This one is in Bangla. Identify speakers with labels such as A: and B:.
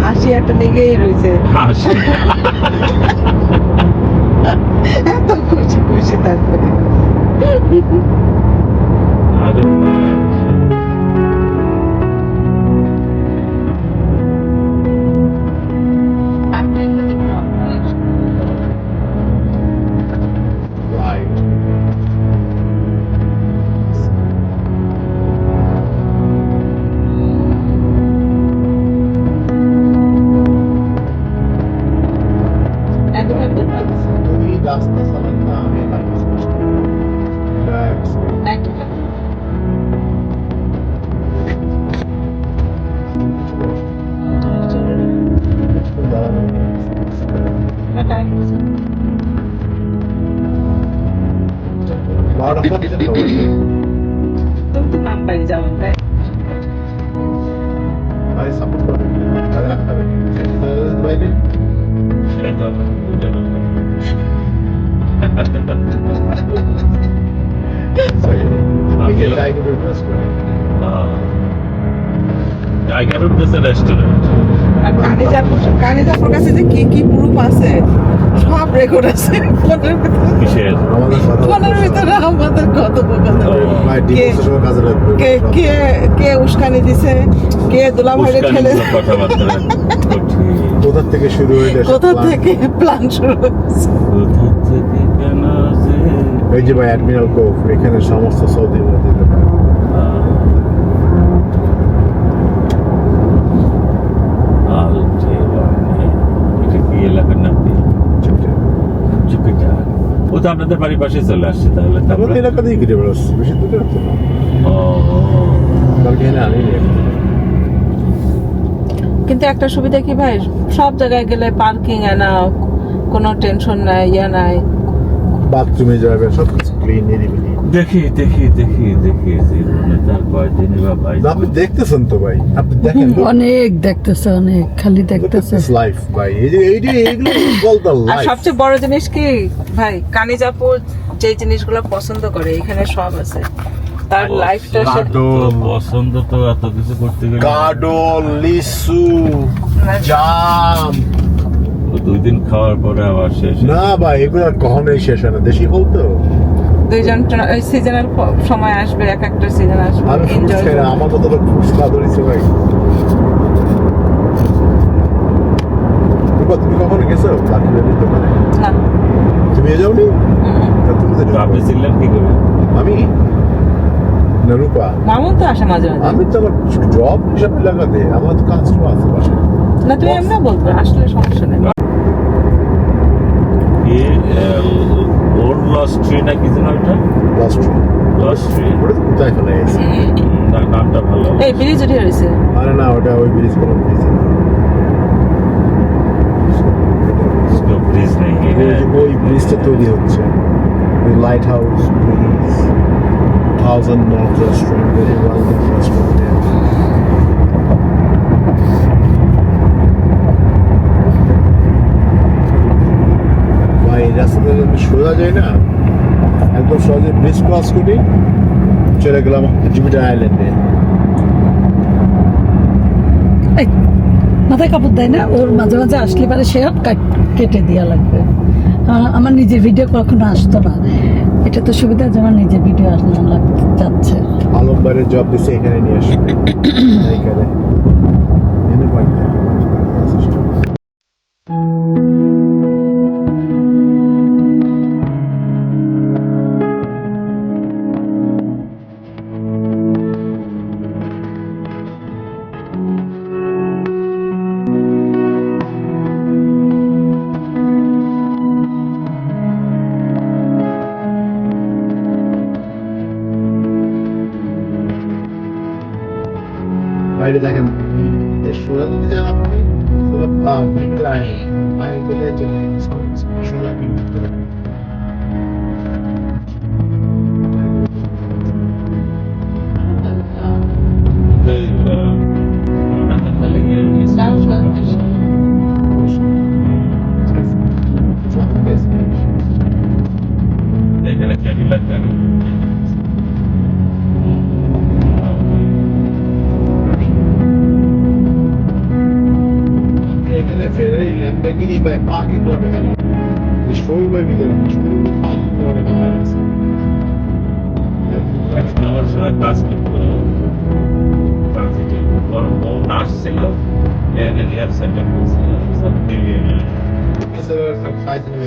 A: হাসি একটা লেগেই রয়েছে,
B: হাসি।
A: এত খুশি খুশি তারপরে
B: আরে
C: তুমি রাস্তা চালান না, আমি
A: তুমি তো নাম পাই যাও তাই
C: ভাই সাপোর্ট করবে বাইরে
B: টাইগার উঠতেছে রেস্টুরেন্ট।
A: আর কানিজাপুর কাছে যে কি কি প্রুফ আছে সব রেকর্ড আছে ফোনের ভিতরে।
B: কিসের?
C: আমাদের
A: ফোনের ভিতরে আমাদের কথোপকথন
C: ভাই ডিভোর্সের সময় কাজে লাগবে
A: কে কে কে উস্কানি দিছে, কে দুলাভাইরে ঠেলে
B: উস্কানিমূলক কথাবার্তা।
C: কোথা থেকে শুরু হইলে
A: কোথা থেকে প্ল্যান শুরু হয়েছে।
B: কোথা থেকে কেন যে
C: এই যে ভাই অ্যাডমিরাল কোভ, এখানে সমস্ত সৌদি
B: এটা কি এলাকার নাম কি? জুপিটার। ও তো আপনাদের বাড়ির পাশে চলে আসছে তাহলে।
C: আমাদের এলাকা দিয়ে ঘিরে বেড়াচ্ছি, বেশি দূরে আছে না,
B: ও
C: কালকে এনে আনি
A: কিন্তু একটা সুবিধা কি ভাই, সব জায়গায় গেলে পার্কিং না, কোনো টেনশন নাই, ইয়া নাই।
C: বাথরুমে যাবে সব কিছু ক্লিন নিরিবিলি।
B: দেখি জীবনে তার কয়দিনই বা ভাই।
C: আপনি দেখতেছেন তো ভাই, আপনি দেখেন
D: অনেক দেখতেছে, অনেক খালি দেখতেছে।
C: লাইফ ভাই, এই যে এইগুলো বলতে
A: আর
C: লাইফ।
A: সবচেয়ে বড় জিনিস কি ভাই, কানিজাপুর যে জিনিসগুলো পছন্দ করে এখানে সব আছে। তার লাইফটা
B: পছন্দ তো এত কিছু করতে গেলে
C: গার্ডন, লিচু, জাম।
B: 2 দিন খাওয়ার পরে আবার শেষ।
C: না ভাই, এগুলো আর কখনোই শেষ হয় না, দেশি ফল তো।
A: দুইজন সিজনাল সময় আসবে, এক একটা সিজন আসবে,
C: আমি ফ্রুটস
A: এনজয়
C: খাই না, আমার তো ফ্রুটস খাওয়া ধরেছে ভাই। রূপা, তুমি কখনো গেছো লাকিবের দোকানে?
A: না।
C: তুমি যাওনি? তা তুমি তো
B: তো আপনি ছিলেন কি করে?
C: আমি না রূপা,
A: মামুন তো আসে মাঝে মাঝে।
C: আমি তো আমার জব হিসাবে লাগাতে, আমার তো কাস্টমার আছে বাসায়।
A: না তুমি এমনি বলতো, আসলে সমস্যা নেই।
B: কি ওর লস্ট ট্রি না কি যেন ওটা?
C: Last
B: lost tree.
C: ওটা তো কোথায় ফেলে গেছে?
B: নামটা ভালো।
A: এই ব্রিজ উঠে রয়েছে।
C: আরে না, ওটা ওই ব্রিজ কোনো ব্রিজ না,
B: ব্রিজ নেই।
C: ওই ব্রিজটা তৈরি হচ্ছে, ওই light house bridge, 1000 North Restaurant, very well known restaurant there. ভাই রাস্তাতে যদি সোজা যায় না, একদম সহজে ব্রিজ ক্রস করি, চলে গেলাম জুপিটার আইল্যান্ডে।
D: এই, মাথায় কাপড় দেয় না, ওর মাঝে মাঝে আসলে পারে সে কেটে দেওয়া লাগবে। আমার নিজের ভিডিও কখনো আসতো না, এটা তো সুবিধা যে আমার নিজের ভিডিও আসলে যাচ্ছে।
C: আলম ভাইয়ের জব দিচ্ছে এখানে নিয়ে আসবে, এইখানে এনে পাই না। বাইরে দেখেন, সোজা যদি যান আপনি, সোজা ভিতরে আইন গেলে চলে সোজা ভিতরে।
B: এখানে ক্যাডিলাক গাড়ি।
C: ভাই পার্কিং করে শোরুম ভাই ভিতরে শোরুম পার্কিং করে
B: এখন আমার সময় কাজ করতো নার্স ছিল হেয়ার সেন্টার করছিল
C: Is there a fight in the